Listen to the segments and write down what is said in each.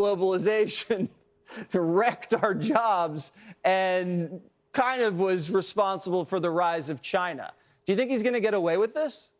globalization wrecked our jobs and kind of was responsible for the rise of China. Do you think he's going to get away with this?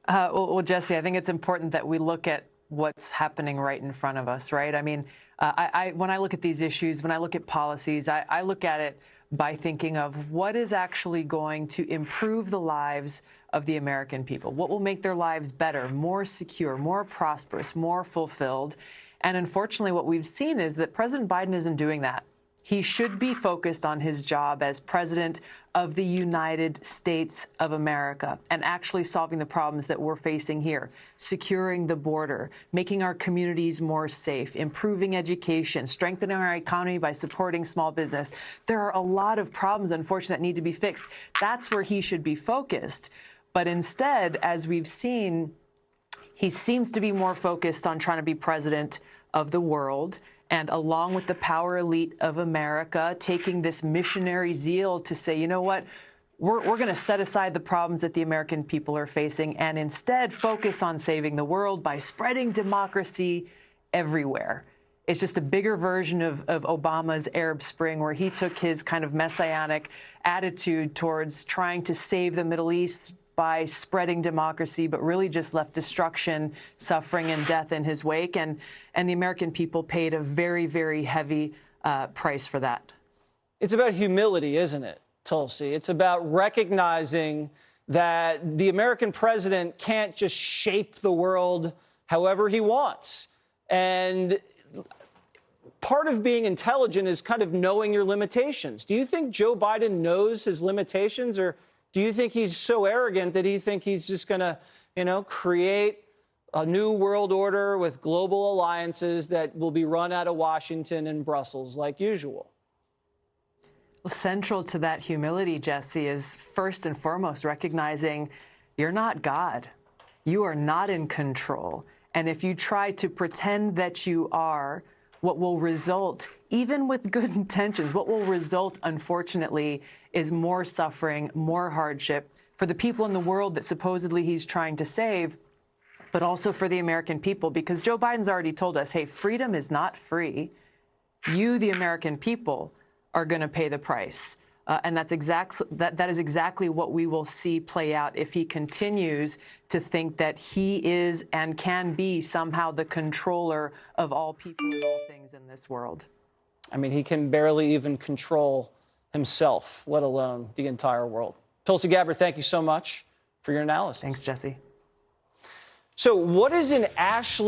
Well, Jesse, I think it's important that we look at what's happening right in front of us, right? I mean, when I look at these issues, when I look at policies, I look at it by thinking of what is actually going to improve the lives of the American people, what will make their lives better, more secure, more prosperous, more fulfilled. And unfortunately, what we've seen is that President Biden isn't doing that. He should be focused on his job as president of the United States of America and actually solving the problems that we're facing here, securing the border, making our communities more safe, improving education, strengthening our economy by supporting small business. There are a lot of problems, unfortunately, that need to be fixed. That's where he should be focused. But instead, as we've seen, he seems to be more focused on trying to be president of the world, and along with the power elite of America, taking this missionary zeal to say, you know what, we're going to set aside the problems that the American people are facing and instead focus on saving the world by spreading democracy everywhere. It's just a bigger version of Obama's Arab Spring, where he took his kind of messianic attitude towards trying to save the Middle East by spreading democracy, but really just left destruction, suffering, and death in his wake. And the American people paid a very, very heavy price for that. It's about humility, isn't it, Tulsi? It's about recognizing that the American president can't just shape the world however he wants. And part of being intelligent is kind of knowing your limitations. Do you think Joe Biden knows his limitations, or do you think he's so arrogant that he thinks he's just going to, create a new world order with global alliances that will be run out of Washington and Brussels like usual? Well, central to that humility, Jesse, is first and foremost recognizing you're not God. You are not in control. And if you try to pretend that you are, what will result, even with good intentions, what will result, unfortunately, is more suffering, more hardship for the people in the world that supposedly he's trying to save, but also for the American people. Because Joe Biden's already told us, hey, freedom is not free. You, the American people, are going to pay the price. And that is exactly what we will see play out if he continues to think that he is and can be somehow the controller of all people and all things in this world. I mean, he can barely even control himself, let alone the entire world. Tulsi Gabbard, thank you so much for your analysis. Thanks, Jesse. So what is an Ashley